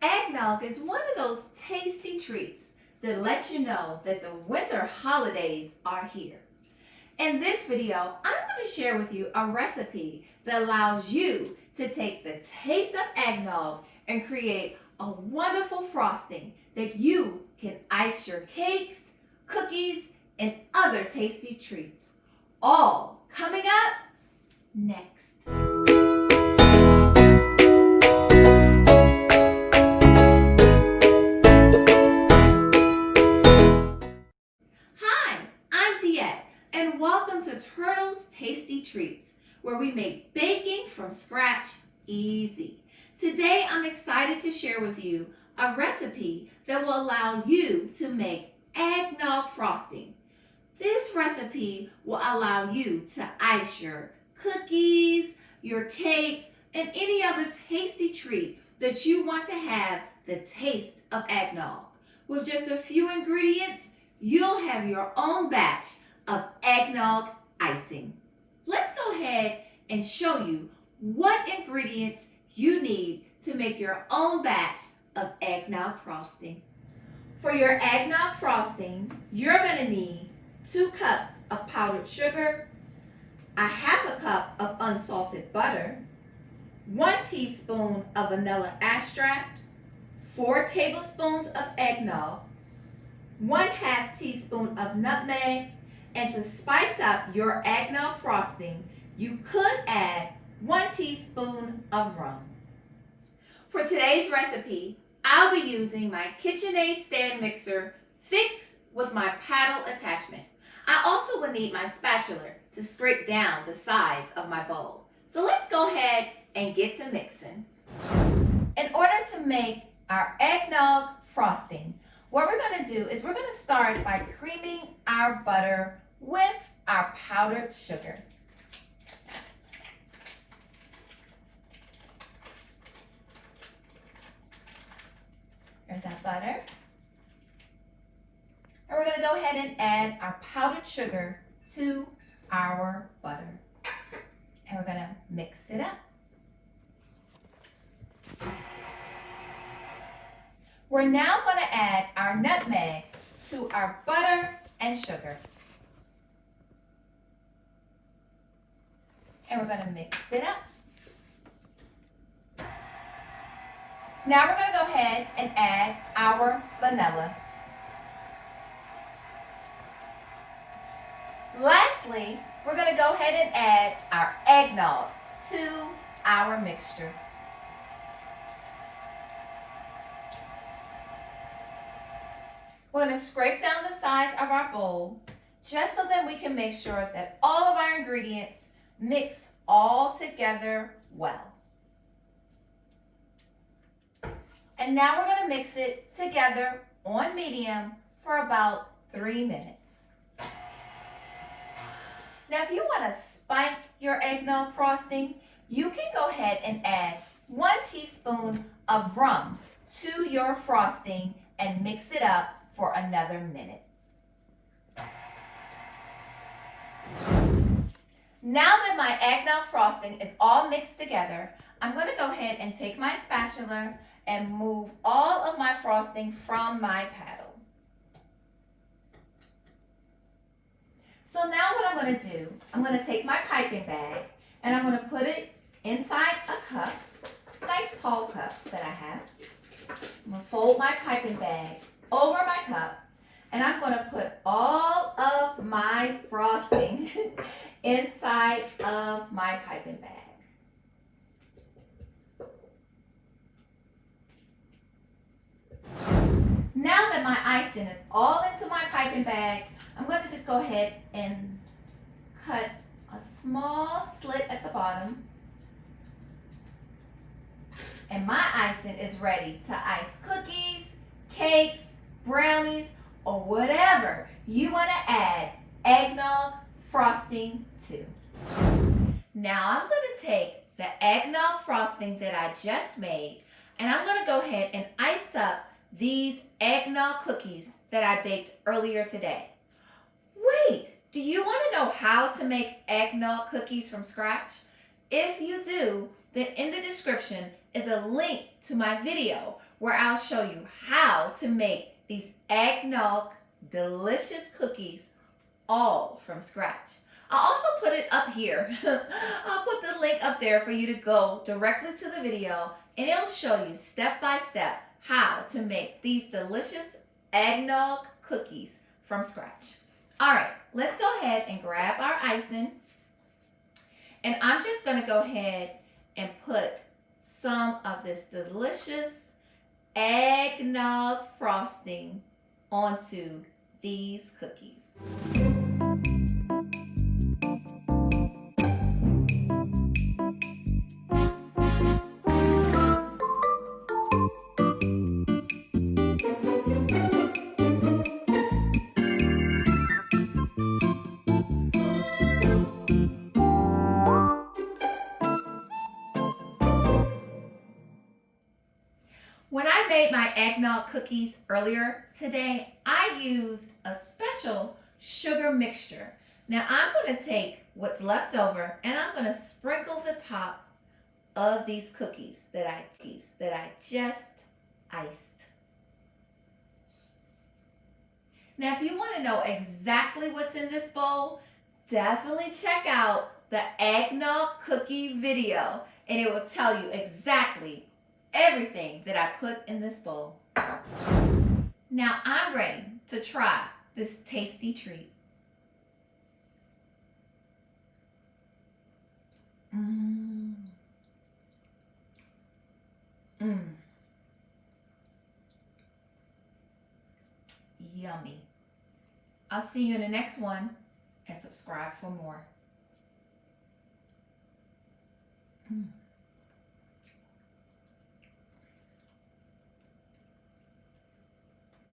Eggnog is one of those tasty treats that let you know that the winter holidays are here. In this video, I'm going to share with you a recipe that allows you to take the taste of eggnog and create a wonderful frosting that you can ice your cakes, cookies, and other tasty treats. All coming up next. And welcome to Turtle's Tasty Treats, where we make baking from scratch easy. Today, I'm excited to share with you a recipe that will allow you to make eggnog frosting. This recipe will allow you to ice your cookies, your cakes, and any other tasty treat that you want to have the taste of eggnog. With just a few ingredients, you'll have your own batch of eggnog icing. Let's go ahead and show you what ingredients you need to make your own batch of eggnog frosting. For your eggnog frosting, you're going to need 2 cups of powdered sugar, a half a cup of unsalted butter, 1 teaspoon of vanilla extract, 4 tablespoons of eggnog, 1/2 teaspoon of nutmeg, and to spice up your eggnog frosting, you could add 1 teaspoon of rum. For today's recipe, I'll be using my KitchenAid stand mixer fixed with my paddle attachment. I also will need my spatula to scrape down the sides of my bowl. So let's go ahead and get to mixing. In order to make our eggnog frosting, what we're going to do is we're going to start by creaming our butter with our powdered sugar. There's our butter. And we're going to go ahead and add our powdered sugar to our butter. And we're going to mix it up. We're now going to add our nutmeg to our butter and sugar. And we're going to mix it up. Now we're going to go ahead and add our vanilla. Lastly, we're going to go ahead and add our eggnog to our mixture. We're going to scrape down the sides of our bowl just so that we can make sure that all of our ingredients mix all together well. And now we're going to mix it together on medium for about 3 minutes. Now, if you want to spike your eggnog frosting, you can go ahead and add 1 teaspoon of rum to your frosting and mix it up for another minute. Now that my eggnog frosting is all mixed together, I'm going to go ahead and take my spatula and move all of my frosting from my paddle. So now what I'm going to do, I'm going to take my piping bag and I'm going to put it inside a cup, nice tall cup that I have. I'm going to fold my piping bag over my cup, and I'm going to put all of my frosting inside of my piping bag. Now that my icing is all into my piping bag, I'm going to just go ahead and cut a small slit at the bottom. And my icing is ready to ice cookies, cakes, brownies, or whatever you want to add eggnog frosting to. Now I'm going to take the eggnog frosting that I just made, and I'm going to go ahead and ice up these eggnog cookies that I baked earlier today. Wait, do you want to know how to make eggnog cookies from scratch? If you do, then in the description, is a link to my video where I'll show you how to make these eggnog delicious cookies all from scratch. I'll also put it up here. I'll put the link up there for you to go directly to the video, and it'll show you step by step how to make these delicious eggnog cookies from scratch. All right, let's go ahead and grab our icing. And I'm just going to go ahead and put some of this delicious eggnog frosting onto these cookies. When I made my eggnog cookies earlier today, I used a special sugar mixture. Now I'm going to take what's left over and I'm going to sprinkle the top of these cookies that I just iced. Now if you want to know exactly what's in this bowl, definitely check out the eggnog cookie video and it will tell you exactly everything that I put in this bowl. Now I'm ready to try this tasty treat. Yummy. I'll see you in the next one and subscribe for more.